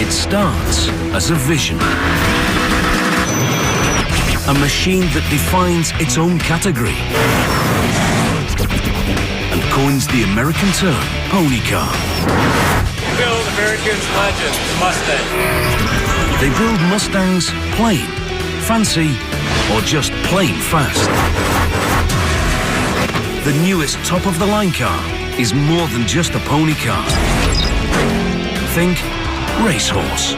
It starts as a vision. A machine that defines its own category and coins the American term pony car. Build America's legend, Mustang. They build Mustangs plain, fancy, or just plain fast. The newest top-of-the-line car is more than just a pony car. Think racehorse.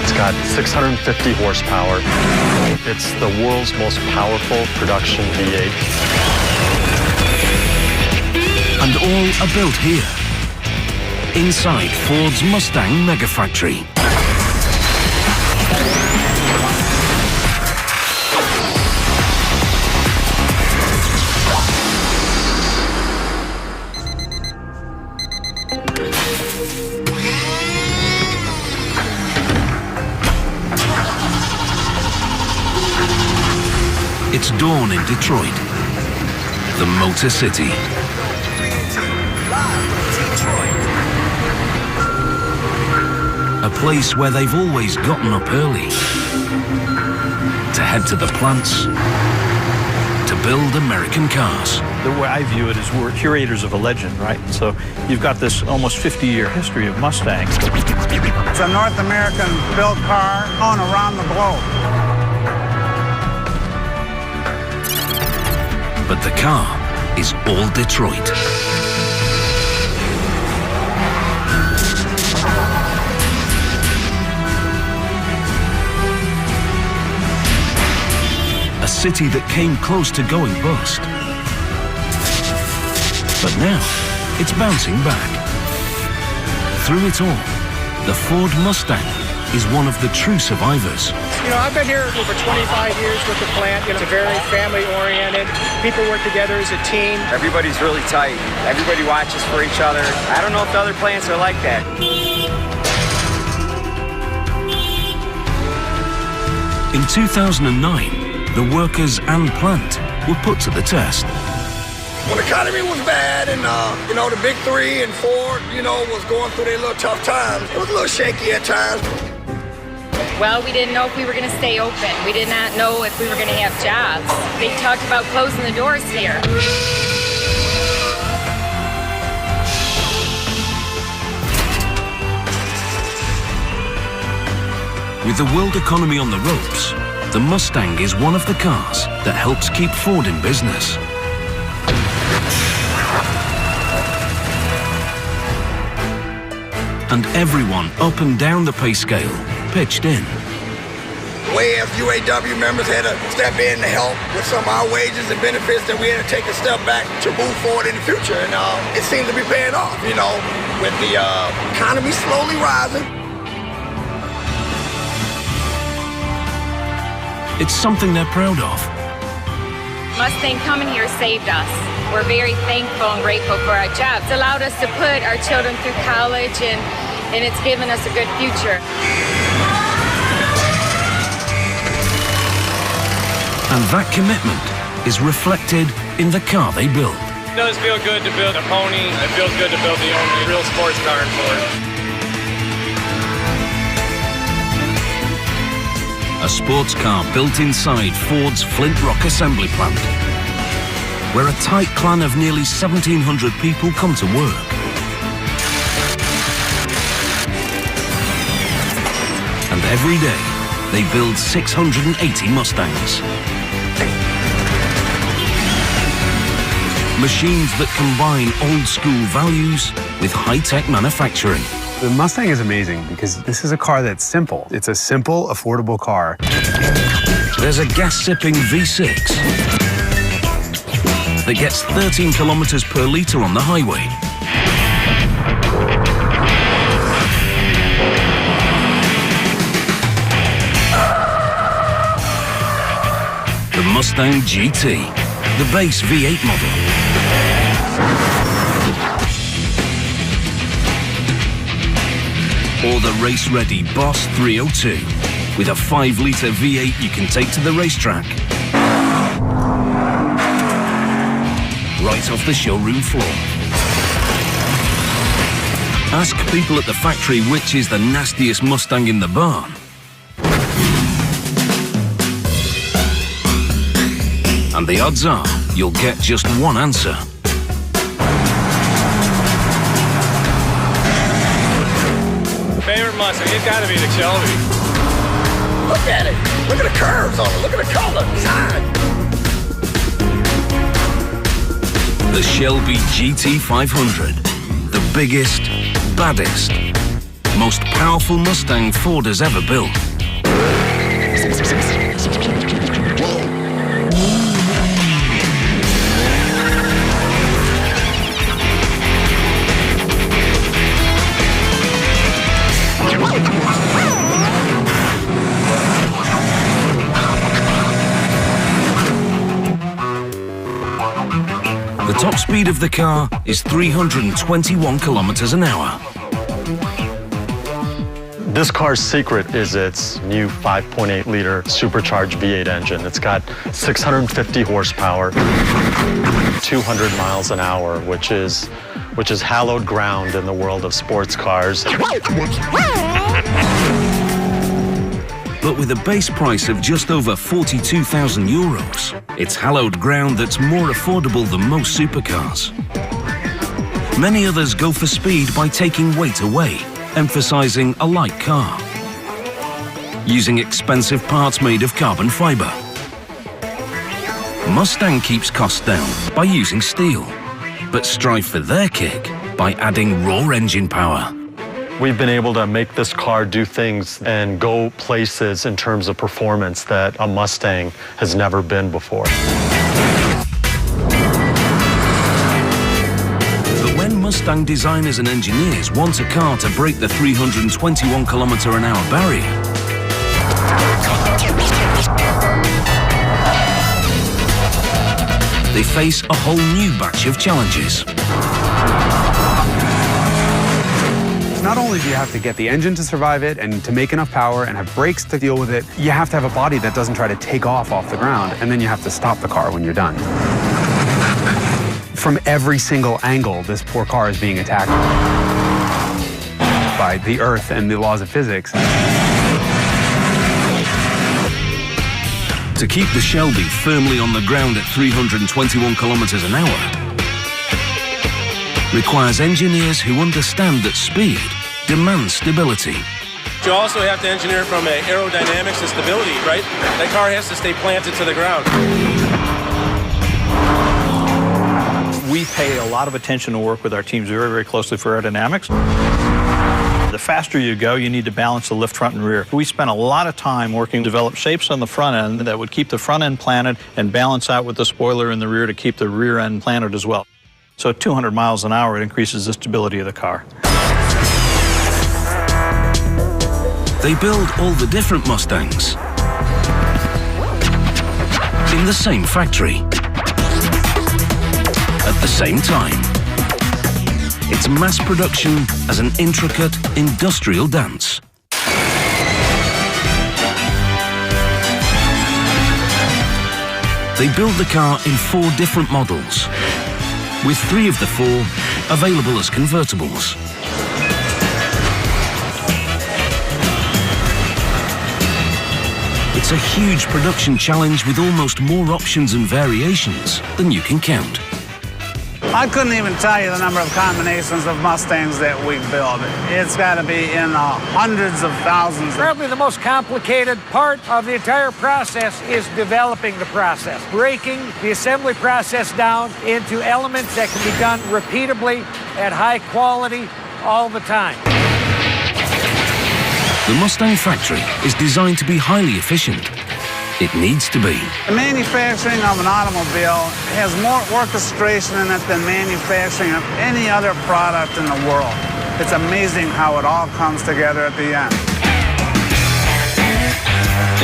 It's got 650 horsepower. It's the world's most powerful production V8. And all are built here, inside Ford's Mustang megafactory. It's dawn in Detroit, the Motor City. A place where they've always gotten up early to head to the plants to build American cars. The way I view it is we're curators of a legend, right? So you've got this almost 50-year history of Mustangs. It's a North American built car known around the globe. But the car is all Detroit. A city that came close to going bust. But now, it's bouncing back. Through it all, the Ford Mustang is one of the true survivors. You know, I've been here over 25 years with the plant. It's very family-oriented. People work together as a team. Everybody's really tight. Everybody watches for each other. I don't know if the other plants are like that. In 2009, the workers and plant were put to the test. When the economy was bad and, the big three and Ford, was going through their little tough times, it was a little shaky at times. Well, we didn't know if we were going to stay open. We did not know if we were going to have jobs. They talked about closing the doors here. With the world economy on the ropes, the Mustang is one of the cars that helps keep Ford in business. And everyone up and down the pay scale pitched in. We as UAW members had to step in to help with some of our wages and benefits, that we had to take a step back to move forward in the future. And it seems to be paying off, with the economy slowly rising. It's something they're proud of. Mustang coming here saved us. We're very thankful and grateful for our jobs. It's allowed us to put our children through college, and it's given us a good future. And that commitment is reflected in the car they build. It does feel good to build a pony. It feels good to build the only real sports car in Ford. A sports car built inside Ford's Flint Rock assembly plant, where a tight clan of nearly 1,700 people come to work. And every day, they build 680 Mustangs. Machines that combine old-school values with high-tech manufacturing. The Mustang is amazing because this is a car that's simple. It's a simple, affordable car. There's a gas-sipping V6 that gets 13 kilometers per liter on the highway. The Mustang GT, the base V8 model. Or the race-ready Boss 302 with a 5-litre V8 you can take to the racetrack. Right off the showroom floor. Ask people at the factory which is the nastiest Mustang in the barn. And the odds are you'll get just one answer. Favorite Mustang, it's gotta be the Shelby. Look at it. Look at the curves on it. Look at the color. Design. The Shelby GT500. The biggest, baddest, most powerful Mustang Ford has ever built. The top speed of the car is 321 kilometers an hour. This car's secret is its new 5.8-liter supercharged V8 engine. It's got 650 horsepower, 200 miles an hour, which is hallowed ground in the world of sports cars. But with a base price of just over 42,000 euros, it's hallowed ground that's more affordable than most supercars. Many others go for speed by taking weight away, emphasizing a light car, using expensive parts made of carbon fiber. Mustang keeps costs down by using steel, but strive for their kick by adding raw engine power. We've been able to make this car do things and go places in terms of performance that a Mustang has never been before. But when Mustang designers and engineers want a car to break the 321 kilometer an hour barrier, they face a whole new batch of challenges. Not only do you have to get the engine to survive it and to make enough power and have brakes to deal with it, you have to have a body that doesn't try to take off the ground, and then you have to stop the car when you're done. From every single angle, this poor car is being attacked by the earth and the laws of physics. To keep the Shelby firmly on the ground at 321 kilometers an hour requires engineers who understand that speed demands stability. You also have to engineer from aerodynamics and stability, right? That car has to stay planted to the ground. We pay a lot of attention to work with our teams very, very closely for aerodynamics. The faster you go, you need to balance the lift front and rear. We spent a lot of time working to develop shapes on the front end that would keep the front end planted and balance out with the spoiler in the rear to keep the rear end planted as well. So at 200 miles an hour, it increases the stability of the car. They build all the different Mustangs in the same factory at the same time. It's mass production as an intricate industrial dance. They build the car in 4 different models, with 3 of the 4 available as convertibles. It's a huge production challenge with almost more options and variations than you can count. I couldn't even tell you the number of combinations of Mustangs that we build. It's got to be in hundreds of thousands. Probably the most complicated part of the entire process is developing the process, breaking the assembly process down into elements that can be done repeatably at high quality all the time. The Mustang factory is designed to be highly efficient. It needs to be. The manufacturing of an automobile has more orchestration in it than manufacturing of any other product in the world. It's amazing how it all comes together at the end.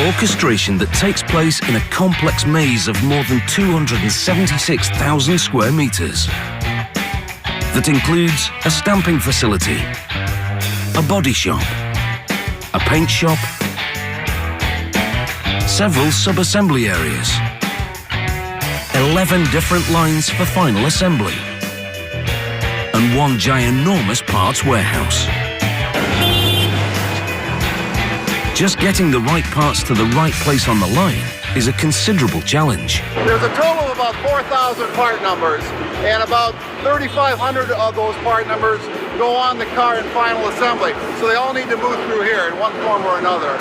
Orchestration that takes place in a complex maze of more than 276,000 square meters. That includes a stamping facility, a body shop, a paint shop, several sub-assembly areas, 11 different lines for final assembly, and one ginormous parts warehouse. Just getting the right parts to the right place on the line is a considerable challenge. There's a total of about 4,000 part numbers, and about 3,500 of those part numbers go on the car in final assembly. So they all need to move through here in one form or another.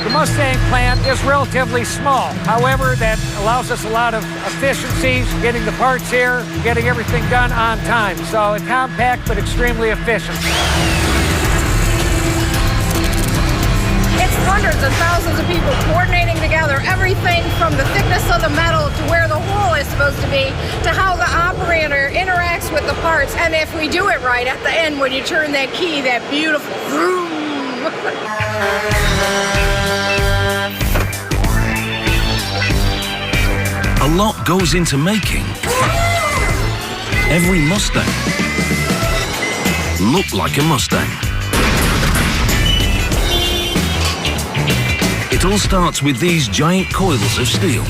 The Mustang plant is relatively small. However, that allows us a lot of efficiencies, getting the parts here, getting everything done on time. So it's compact but extremely efficient. It's hundreds of thousands of people coordinating together, everything from the thickness of the metal to where the hole is supposed to be, to how the operator interacts with the parts. And if we do it right at the end, when you turn that key, that beautiful vroom. A lot goes into making every Mustang look like a Mustang. It all starts with these giant coils of steel.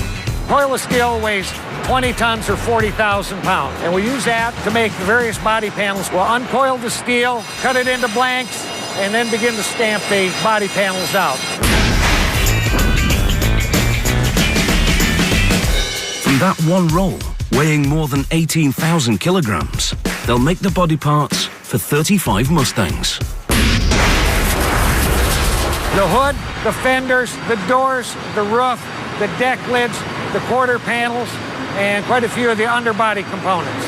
Coil of steel weighs 20 tons or 40,000 pounds. And we use that to make the various body panels. We'll uncoil the steel, cut it into blanks, and then begin to stamp the body panels out. From that one roll, weighing more than 18,000 kilograms, they'll make the body parts for 35 Mustangs. The hood, the fenders, the doors, the roof, the deck lids, the quarter panels, and quite a few of the underbody components.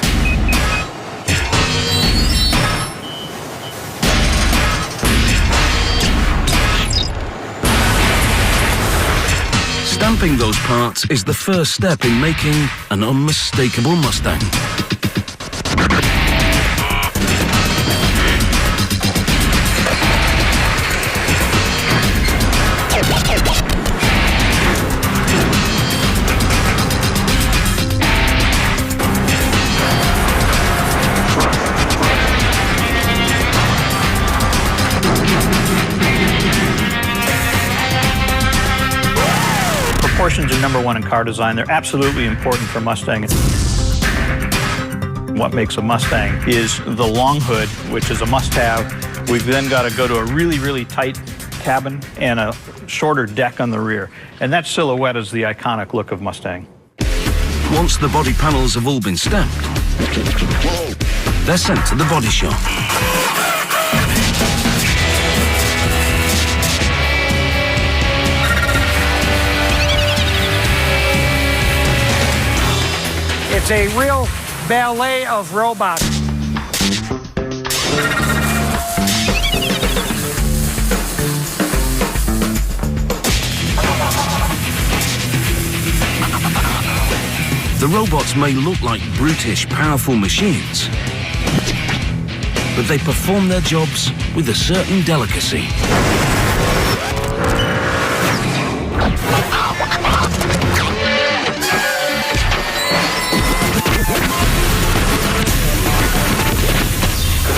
Stamping those parts is the first step in making an unmistakable Mustang. Proportions are number one in car design. They're absolutely important for Mustang. What makes a Mustang is the long hood, which is a must-have. We've then got to go to a really, really tight cabin and a shorter deck on the rear. And that silhouette is the iconic look of Mustang. Once the body panels have all been stamped, they're sent to the body shop. It's a real ballet of robots. The robots may look like brutish, powerful machines, but they perform their jobs with a certain delicacy.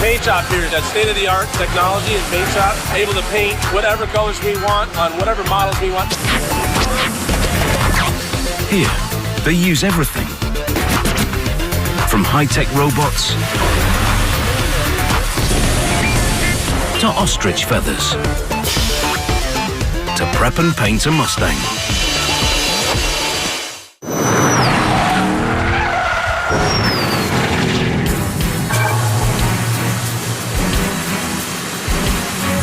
Paint shop here is that state-of-the-art technology in paint shop, able to paint whatever colors we want on whatever models we want. Here, they use everything from high-tech robots to ostrich feathers to prep and paint a Mustang.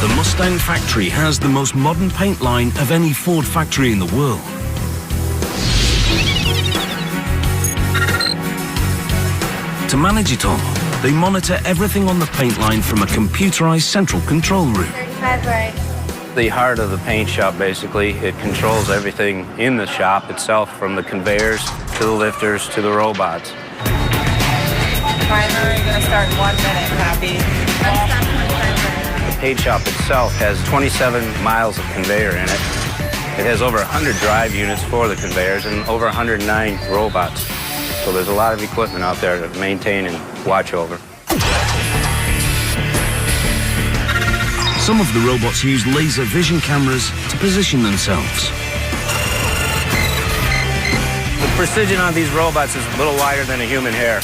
The Mustang factory has the most modern paint line of any Ford factory in the world. To manage it all, they monitor everything on the paint line from a computerized central control room. 35 right. The heart of the paint shop, basically. It controls everything in the shop itself, from the conveyors to the lifters to the robots. Finally, we're going to start in 1 minute. Copy. The paint shop itself has 27 miles of conveyor in it. It has over 100 drive units for the conveyors and over 109 robots. So there's a lot of equipment out there to maintain and watch over. Some of the robots use laser vision cameras to position themselves. precision on these robots is a little wider than a human hair.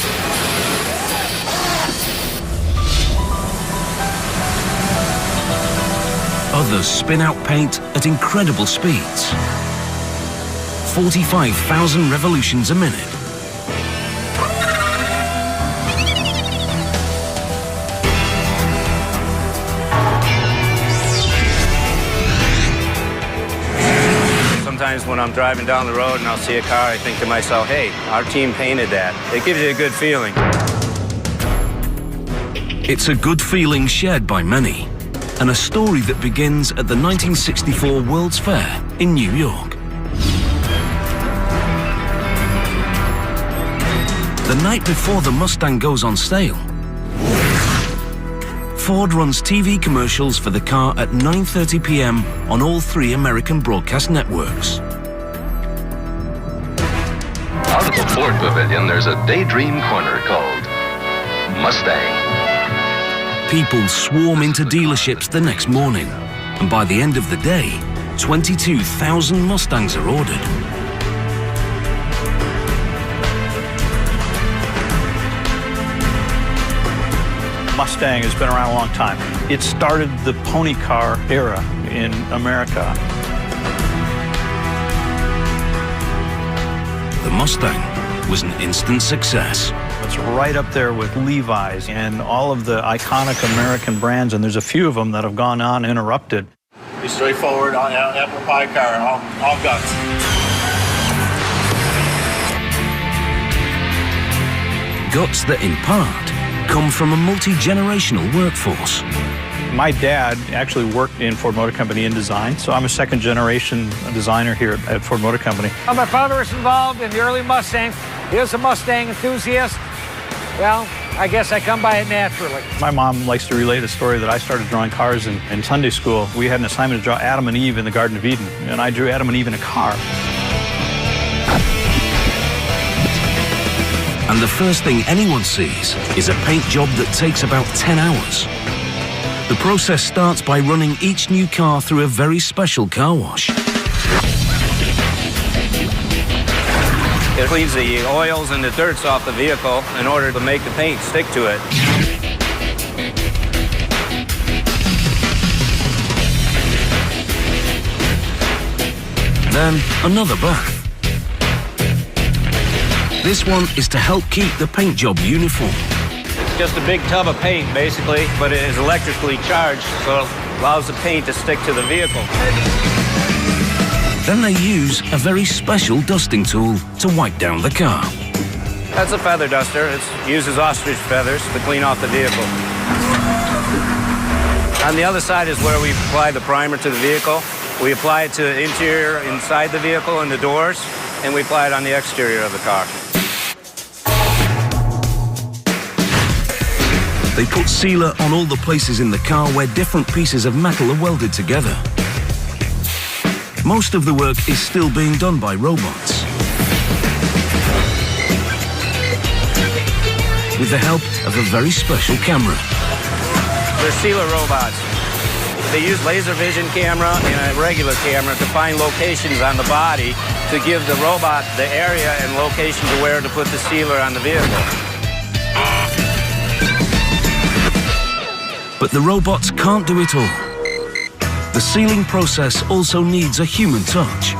Others spin out paint at incredible speeds. 45,000 revolutions a minute. Sometimes when I'm driving down the road and I'll see a car, I think to myself, hey, our team painted that. It gives you a good feeling. It's a good feeling shared by many, and a story that begins at the 1964 World's Fair in New York. The night before the Mustang goes on sale, Ford runs TV commercials for the car at 9:30 p.m. on all 3 American broadcast networks. Out at the Ford Pavilion, there's a daydream corner called Mustang. People swarm into dealerships the next morning, and by the end of the day, 22,000 Mustangs are ordered. Mustang has been around a long time. It started the pony car era in America. The Mustang was an instant success. It's right up there with Levi's and all of the iconic American brands, and there's a few of them that have gone uninterrupted. Be straightforward, apple pie car, all guts. Guts that, in part, come from a multi-generational workforce. My dad actually worked in Ford Motor Company in design, so I'm a second-generation designer here at Ford Motor Company. My father was involved in the early Mustang. He was a Mustang enthusiast. Well, I guess I come by it naturally. My mom likes to relay the story that I started drawing cars in Sunday school. We had an assignment to draw Adam and Eve in the Garden of Eden, and I drew Adam and Eve in a car. And the first thing anyone sees is a paint job that takes about 10 hours. The process starts by running each new car through a very special car wash. It cleans the oils and the dirts off the vehicle in order to make the paint stick to it. Then another bath. This one is to help keep the paint job uniform. It's just a big tub of paint, basically, but it is electrically charged, so it allows the paint to stick to the vehicle. Then they use a very special dusting tool to wipe down the car. That's a feather duster. It uses ostrich feathers to clean off the vehicle. On the other side is where we apply the primer to the vehicle. We apply it to the interior inside the vehicle and the doors, and we apply it on the exterior of the car. They put sealer on all the places in the car where different pieces of metal are welded together. Most of the work is still being done by robots. With the help of a very special camera. They're sealer robots. They use laser vision camera and a regular camera to find locations on the body to give the robot the area and location to where to put the sealer on the vehicle. But the robots can't do it all. The sealing process also needs a human touch.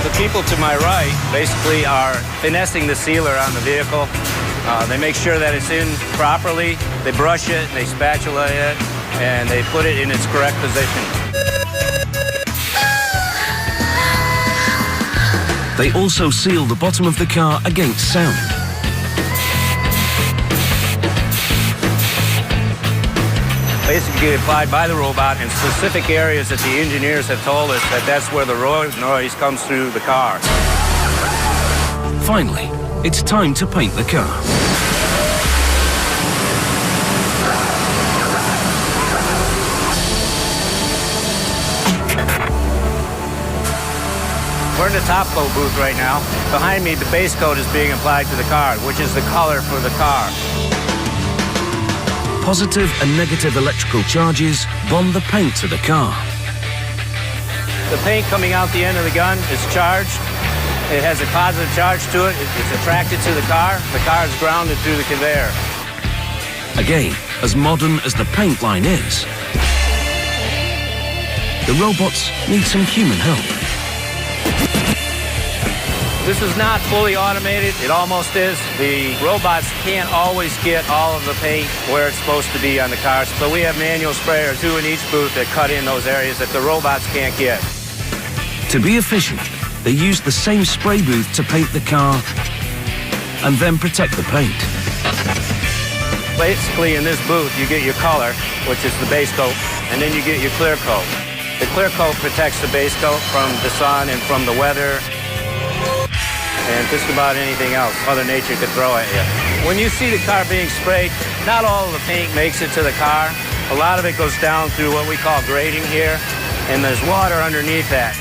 The people to my right basically are finessing the sealer on the vehicle. They make sure that it's in properly, they brush it, they spatula it, and they put it in its correct position. They also seal the bottom of the car against sound. Basically applied by the robot in specific areas that the engineers have told us that that's where the road noise comes through the car. Finally, it's time to paint the car. We're in the top coat booth right now. Behind me, the base coat is being applied to the car, which is the color for the car. Positive and negative electrical charges bond the paint to the car. The paint coming out the end of the gun is charged. It has a positive charge to it. It's attracted to the car. The car is grounded through the conveyor. Again, as modern as the paint line is, the robots need some human help. This is not fully automated. It almost is. The robots can't always get all of the paint where it's supposed to be on the cars. So we have manual sprayers, 2 in each booth, that cut in those areas that the robots can't get. To be efficient, they use the same spray booth to paint the car and then protect the paint. Basically, in this booth, you get your color, which is the base coat, and then you get your clear coat. The clear coat protects the base coat from the sun and from the weather and just about anything else Mother Nature could throw at you. When you see the car being sprayed, not all of the paint makes it to the car. A lot of it goes down through what we call grading here, and there's water underneath that.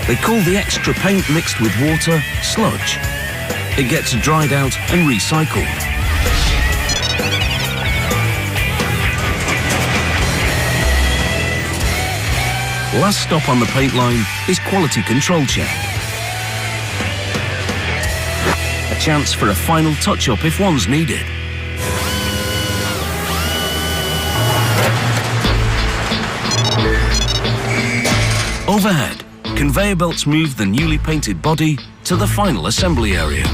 They call the extra paint mixed with water sludge. It gets dried out and recycled. Last stop on the paint line is quality control check. A chance for a final touch-up if one's needed. Overhead, conveyor belts move the newly painted body to the final assembly area.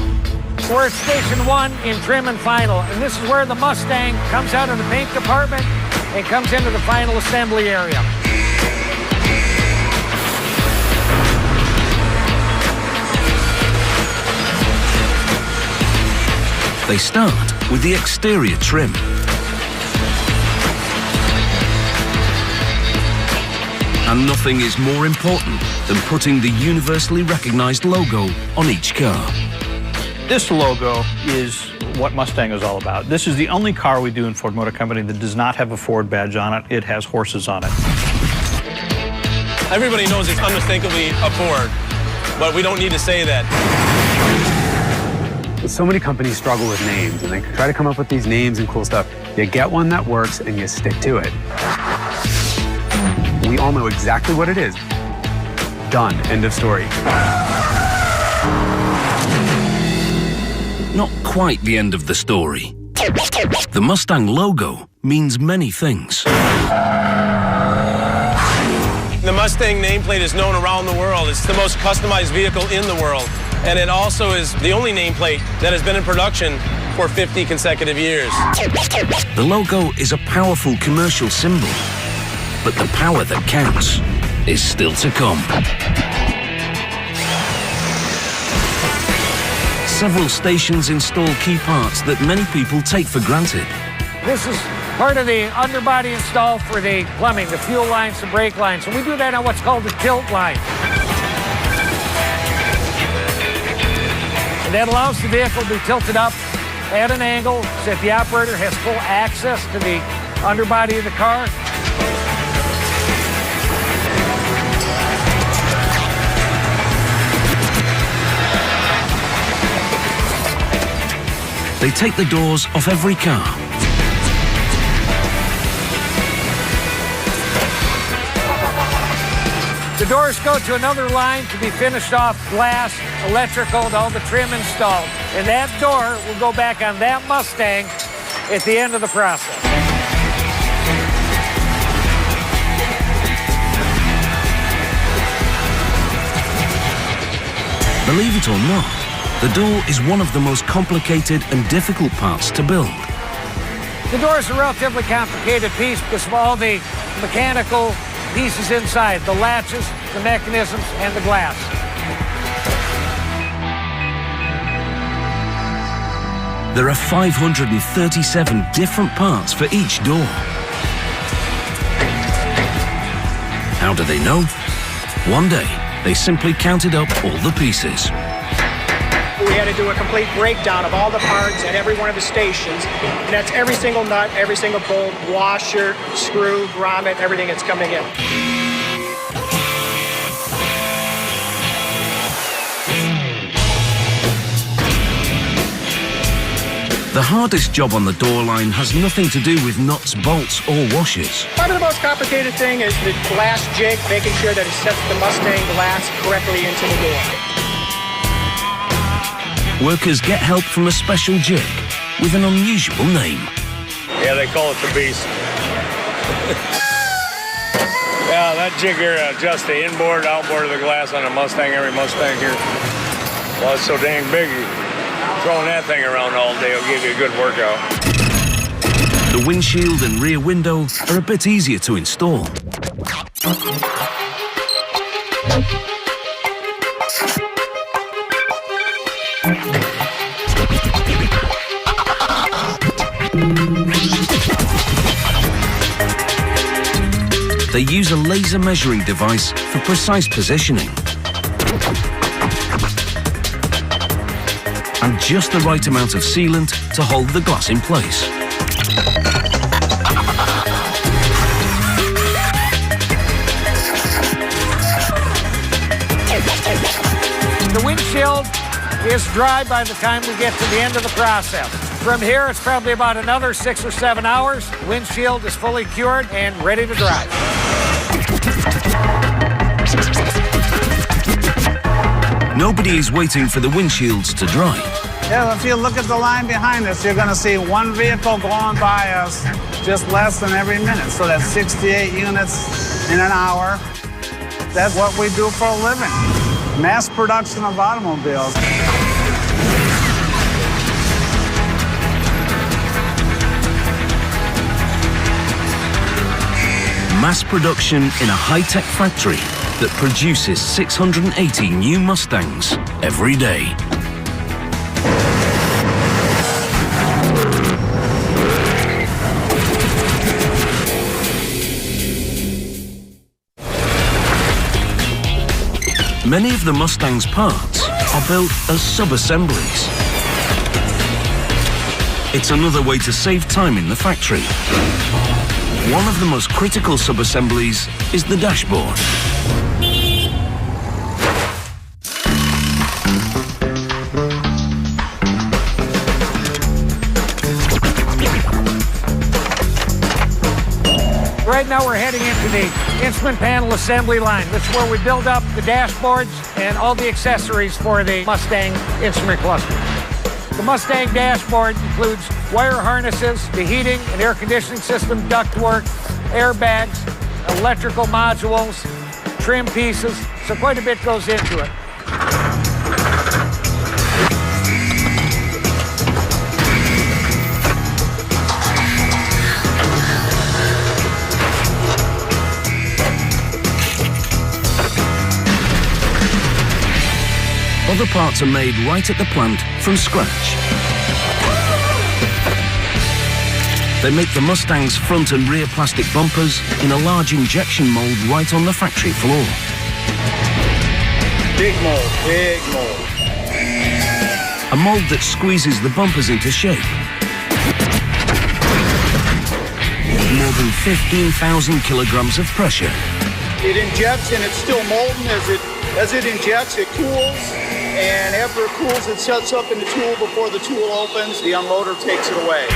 We're at Station 1 in trim and final, and this is where the Mustang comes out of the paint department and comes into the final assembly area. They start with the exterior trim. And nothing is more important than putting the universally recognized logo on each car. This logo is what Mustang is all about. This is the only car we do in Ford Motor Company that does not have a Ford badge on it. It has horses on it. Everybody knows it's unmistakably a Ford, but we don't need to say that. So many companies struggle with names, and they try to come up with these names and cool stuff. You get one that works, and you stick to it. We all know exactly what it is. Done. End of story. Not quite the end of the story. The Mustang logo means many things. The Mustang nameplate is known around the world. It's the most customized vehicle in the world. And it also is the only nameplate that has been in production for 50 consecutive years. The logo is a powerful commercial symbol, but the power that counts is still to come. Several stations install key parts that many people take for granted. This is part of the underbody install for the plumbing, the fuel lines, the brake lines. So we do that on what's called the tilt line. And that allows the vehicle to be tilted up at an angle so that the operator has full access to the underbody of the car. They take the doors off every car. The doors go to another line to be finished off, glass, electrical, and all the trim installed. And that door will go back on that Mustang at the end of the process. Believe it or not, the door is one of the most complicated and difficult parts to build. The door is a relatively complicated piece because of all the mechanical pieces inside, the latches, the mechanisms, and the glass. There are 537 different parts for each door. How do they know? One day, they simply counted up all the pieces. We had to do a complete breakdown of all the parts at every one of the stations, and that's every single nut, every single bolt, washer, screw, grommet, everything that's coming in. The hardest job on the door line has nothing to do with nuts, bolts, or washers. Probably the most complicated thing is the glass jig, making sure that it sets the Mustang glass correctly into the door. Workers get help from a special jig with an unusual name. Yeah, they call it the Beast. Yeah, that jig here adjusts the inboard, outboard of the glass on a Mustang, every Mustang here. Well, it's so dang big, throwing that thing around all day will give you a good workout. The windshield and rear window are a bit easier to install. They use a laser measuring device for precise positioning. And just the right amount of sealant to hold the glass in place. The windshield is dry by the time we get to the end of the process. From here, it's probably about another 6 or 7 hours. The windshield is fully cured and ready to drive. Nobody is waiting for the windshields to dry. Yeah, if you look at the line behind us, you're going to see one vehicle going by us just less than every minute. So that's 68 units in an hour. That's what we do for a living. Mass production of automobiles. Mass production in a high-tech factory that produces 680 new Mustangs every day. Many of the Mustang's parts are built as sub-assemblies. It's another way to save time in the factory. One of the most critical sub-assemblies is the dashboard. Right now we're heading into the instrument panel assembly line. This is where we build up the dashboards and all the accessories for the Mustang instrument cluster. The Mustang dashboard includes wire harnesses, the heating and air conditioning system, ductwork, airbags, electrical modules, trim pieces, so quite a bit goes into it. Other parts are made right at the plant from scratch. They make the Mustang's front and rear plastic bumpers in a large injection mold right on the factory floor. Big mold, big mold. A mold that squeezes the bumpers into shape. More than 15,000 kilograms of pressure. It injects and it's still molten. As it injects, it cools. And after it cools, it sets up in the tool before the tool opens. The unloader takes it away.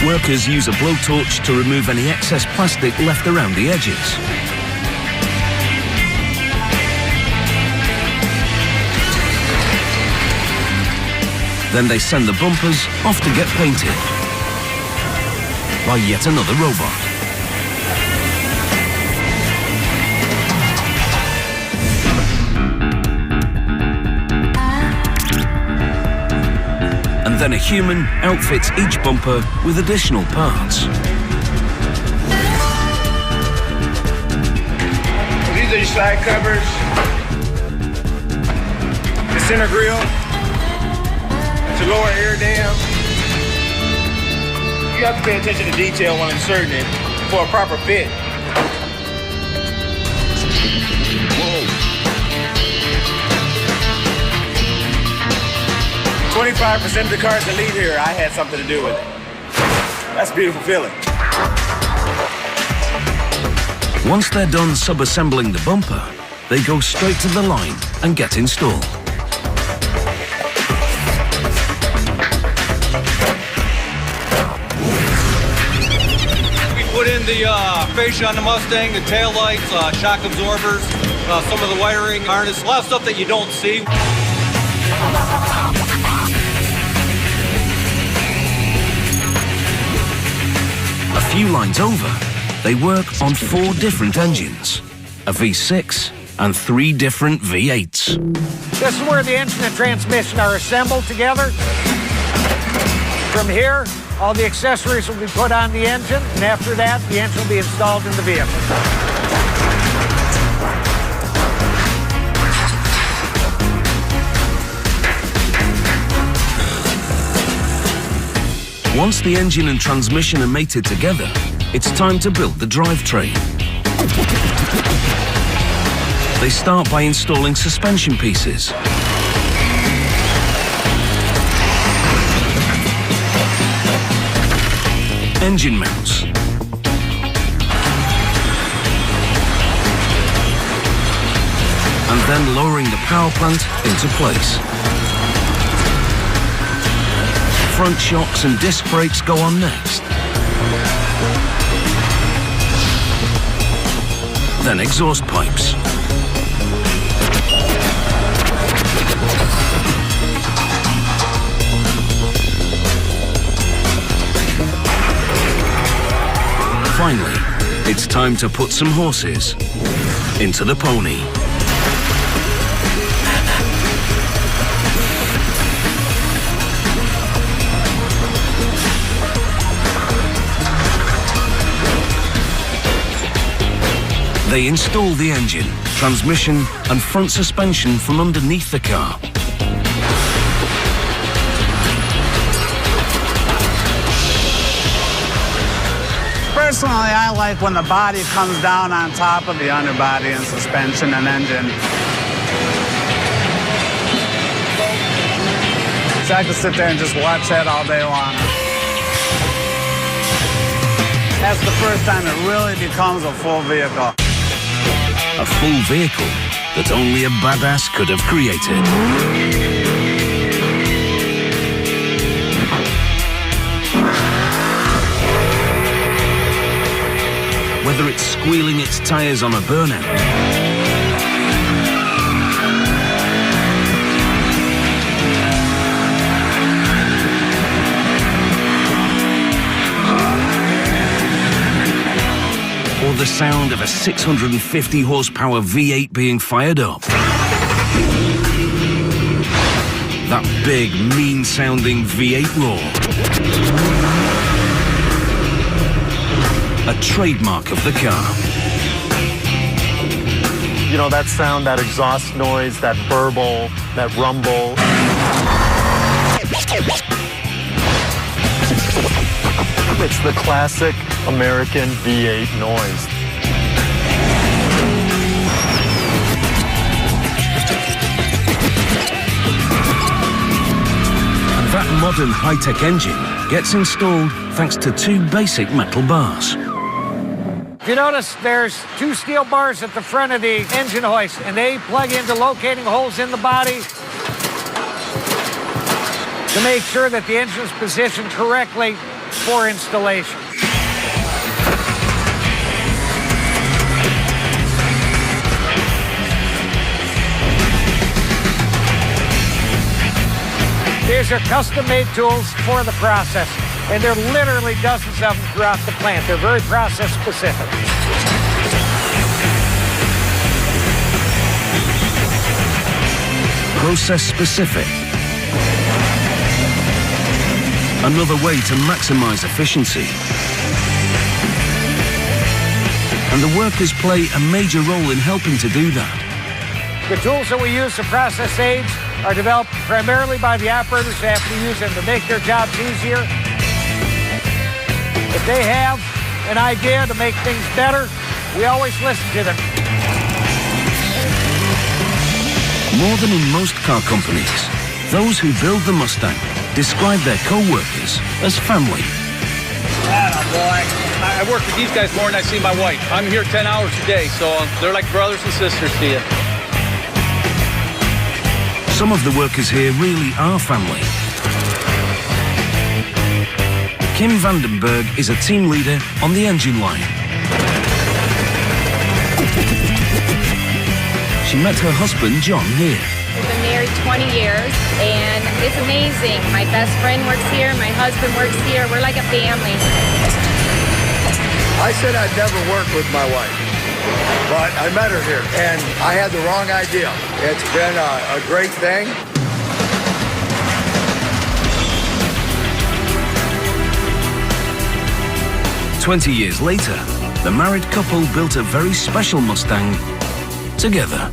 Workers use a blowtorch to remove any excess plastic left around the edges. Then they send the bumpers off to get painted by yet another robot. And then a human outfits each bumper with additional parts. These are your side covers. The center grille. To lower air dam. You have to pay attention to detail when inserting it for a proper fit. Whoa. 25% of the cars that leave here, I had something to do with it. That's a beautiful feeling. Once they're done sub-assembling the bumper, they go straight to the line and get installed. We put in the fascia on the Mustang, the tail lights, shock absorbers, some of the wiring harness, a lot of stuff that you don't see. A few lines over, they work on 4 different engines, a V6 and 3 different V8s. This is where the engine and transmission are assembled together. From here, all the accessories will be put on the engine, and after that, the engine will be installed in the vehicle. Once the engine and transmission are mated together, it's time to build the drivetrain. They start by installing suspension pieces. Engine mounts. And then lowering the power plant into place. Front shocks and disc brakes go on next. Then exhaust pipes. Finally, it's time to put some horses into the pony. They install the engine, transmission, and front suspension from underneath the car. Personally, I like when the body comes down on top of the underbody and suspension and engine. So I can sit there and just watch that all day long. That's the first time it really becomes a full vehicle. A full vehicle that only a badass could have created. Whether it's squealing its tires on a burnout, or the sound of a 650 horsepower V8 being fired up. That big, mean-sounding V8 roar. A trademark of the car. You know, that sound, that exhaust noise, that burble, that rumble. It's the classic American V8 noise. And that modern high-tech engine gets installed thanks to 2 basic metal bars. If you notice, there's 2 steel bars at the front of the engine hoist, and they plug into locating holes in the body to make sure that the engine is positioned correctly for installation. These are custom-made tools for the process, and there are literally dozens of them throughout the plant. They're very process-specific. Process-specific. Another way to maximize efficiency. And the workers play a major role in helping to do that. The tools that we use to process aids are developed primarily by the operators who have to use them to make their jobs easier. If they have an idea to make things better, we always listen to them. More than in most car companies, those who build the Mustang describe their co-workers as family. Boy, I work with these guys more than I see my wife. I'm here 10 hours a day, so they're like brothers and sisters to you. Some of the workers here really are family. Kim Vandenberg is a team leader on the engine line. She met her husband, John, here. We've been married 20 years, and it's amazing. My best friend works here, my husband works here. We're like a family. I said I'd never work with my wife, but I met her here, and I had the wrong idea. It's been a great thing. "20 years later, the married couple built a very special Mustang together.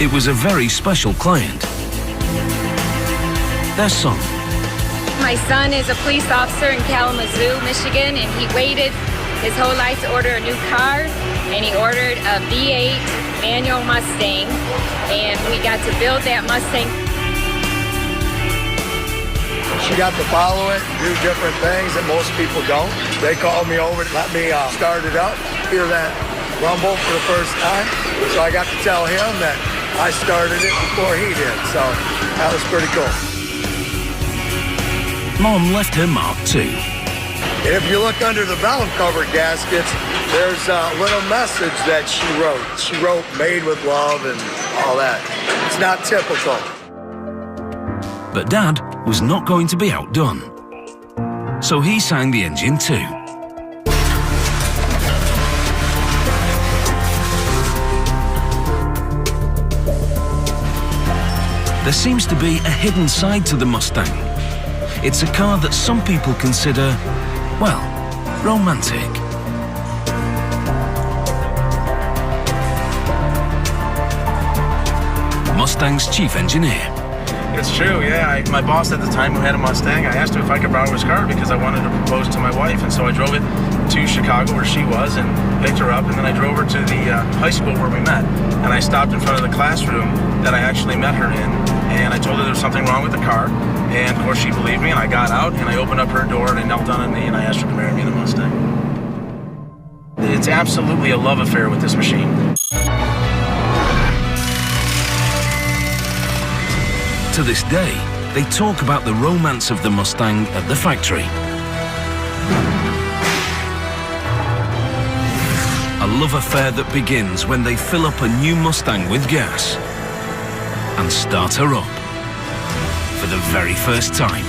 It was a very special client. Their son. My son is a police officer in Kalamazoo, Michigan, and he waited his whole life to order a new car, and he ordered a V8 manual Mustang, and we got to build that Mustang. She got to follow it, do different things that most people don't. They called me over to let me start it up, hear that rumble for the first time. So I got to tell him that I started it before he did, so that was pretty cool. Mom left her mark too. If you look under the valve cover gaskets, there's a little message that she wrote. She wrote "made with love" and all that. It's not typical. But Dad was not going to be outdone. So he sang the engine too. There seems to be a hidden side to the Mustang. It's a car that some people consider, well, romantic. Mustang's chief engineer. It's true, yeah. My boss at the time, who had a Mustang, I asked him if I could borrow his car because I wanted to propose to my wife. And so I drove it to Chicago, where she was, and picked her up. And then I drove her to the high school where we met. And I stopped in front of the classroom that I actually met her in. And I told her there was something wrong with the car. And of course she believed me, and I got out and I opened up her door and I knelt on a knee and I asked her to marry me in a Mustang. It's absolutely a love affair with this machine. To this day, they talk about the romance of the Mustang at the factory. A love affair that begins when they fill up a new Mustang with gas and start her up for the very first time.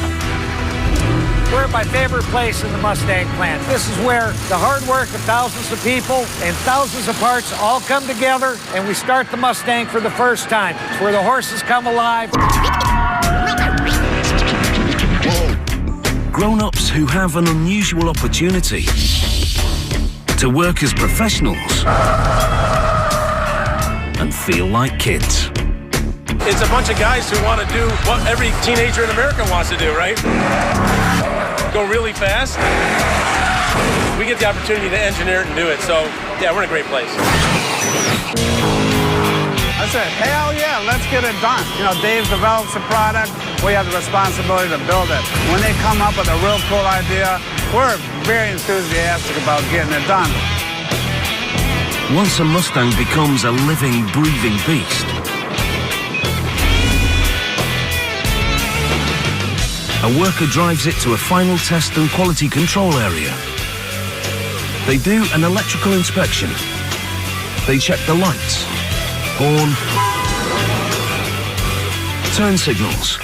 We're at my favorite place in the Mustang plant. This is where the hard work of thousands of people and thousands of parts all come together, and we start the Mustang for the first time. It's where the horses come alive. Grown-ups who have an unusual opportunity to work as professionals and feel like kids. It's a bunch of guys who want to do what every teenager in America wants to do, right? Go really fast. We get the opportunity to engineer it and do it, so yeah, we're in a great place. I said, hell yeah, let's get it done. You know, Dave develops a product, we have the responsibility to build it. When they come up with a real cool idea, we're very enthusiastic about getting it done. Once a Mustang becomes a living, breathing beast, a worker drives it to a final test and quality control area. They do an electrical inspection. They check the lights, horn, turn signals,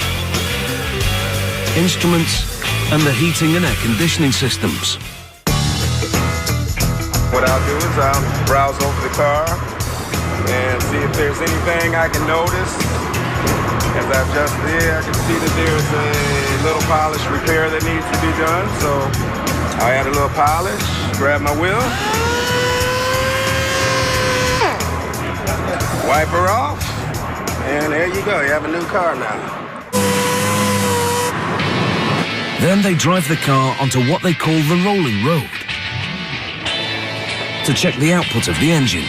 instruments, and the heating and air conditioning systems. What I'll do is I'll browse over the car and see if there's anything I can notice. As I've just there, I can see that there's a little polish repair that needs to be done. So I add a little polish, grab my wheel, wipe her off, and there you go. You have a new car now. Then they drive the car onto what they call the rolling road to check the output of the engine.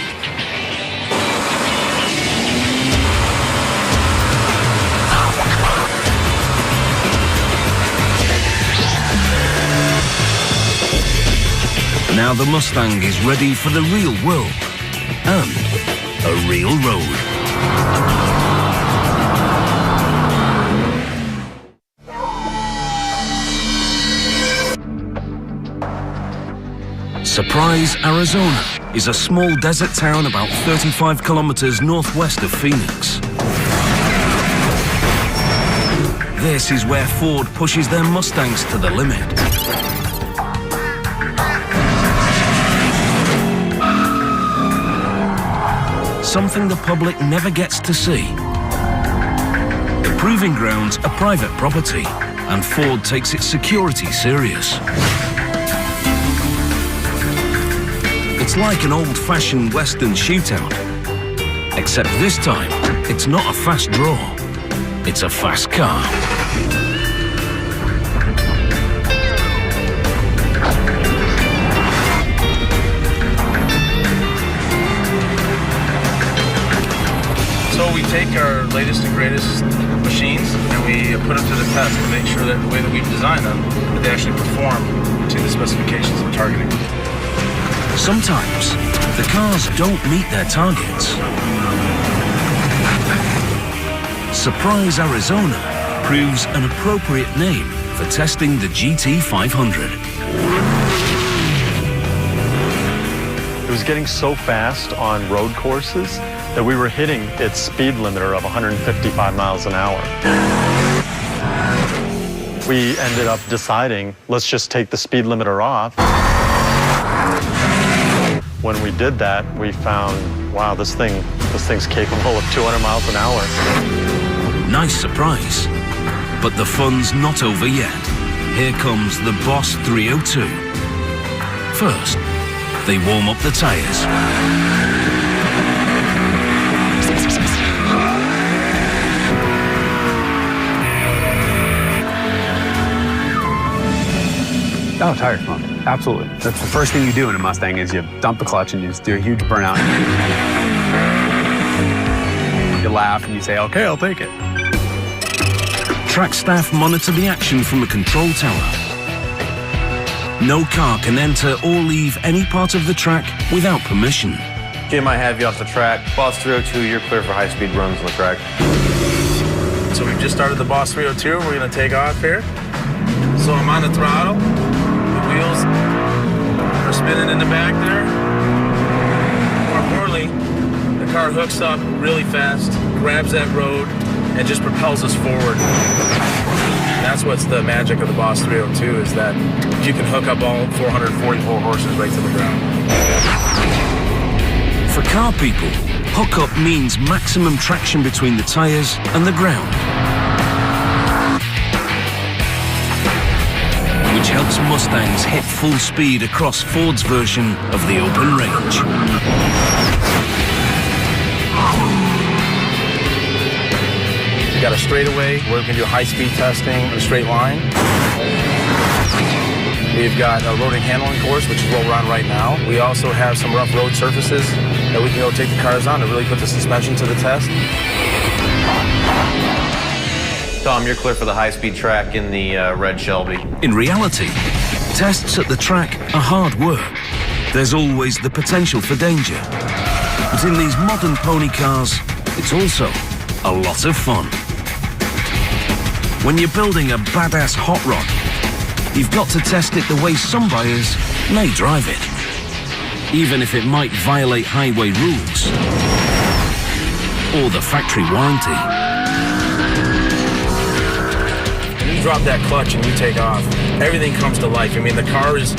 Now the Mustang is ready for the real world and a real road. Surprise, Arizona is a small desert town about 35 kilometers northwest of Phoenix. This is where Ford pushes their Mustangs to the limit. Something the public never gets to see. The proving grounds are private property, and Ford takes its security serious. It's like an old-fashioned Western shootout, except this time, it's not a fast draw, it's a fast car. So we take our latest and greatest machines and we put them to the test to make sure that the way that we've designed them, that they actually perform to the specifications we're targeting. Sometimes, the cars don't meet their targets. Surprise, Arizona proves an appropriate name for testing the GT500. It was getting so fast on road courses that we were hitting its speed limiter of 155 miles an hour. We ended up deciding, let's just take the speed limiter off. When we did that, we found, wow, this thing's capable of 200 miles an hour. Nice surprise. But the fun's not over yet. Here comes the Boss 302. First, they warm up the tires. Oh, tire smoke. Absolutely. That's the first thing you do in a Mustang is you dump the clutch and you just do a huge burnout. You laugh and you say, okay, I'll take it. Track staff monitor the action from a control tower. No car can enter or leave any part of the track without permission. Jim, I have you off the track. Boss 302, you're clear for high-speed runs on the track. So we've just started the Boss 302. We're going to take off here. So I'm on the throttle. The wheels are spinning in the back there. More importantly, the car hooks up really fast, grabs that road, and just propels us forward. That's what's the magic of the Boss 302 is that you can hook up all 444 horses right to the ground. For car people, hook-up means maximum traction between the tires and the ground, which helps Mustangs hit full speed across Ford's version of the open range. We got a straightaway where we can do high-speed testing in a straight line. We've got a road and handling course, which is what we're on right now. We also have some rough road surfaces that we can go take the cars on to really put the suspension to the test. Tom, you're clear for the high-speed track in the red Shelby. In reality, tests at the track are hard work. There's always the potential for danger. But in these modern pony cars, it's also a lot of fun. When you're building a badass hot rod, you've got to test it the way some buyers may drive it, even if it might violate highway rules or the factory warranty. When you drop that clutch and you take off, everything comes to life. I mean, the car is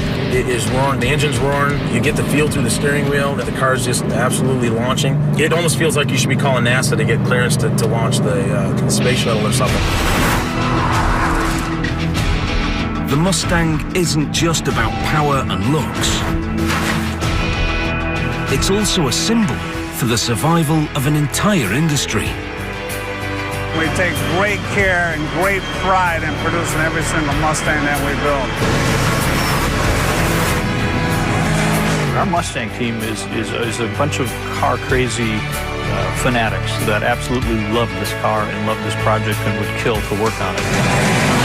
roaring, the engine's roaring, you get the feel through the steering wheel that the car's just absolutely launching. It almost feels like you should be calling NASA to get clearance to launch the space shuttle or something. The Mustang isn't just about power and looks. It's also a symbol for the survival of an entire industry. We take great care and great pride in producing every single Mustang that we build. Our Mustang team is a bunch of car-crazy fanatics that absolutely love this car and love this project and would kill to work on it.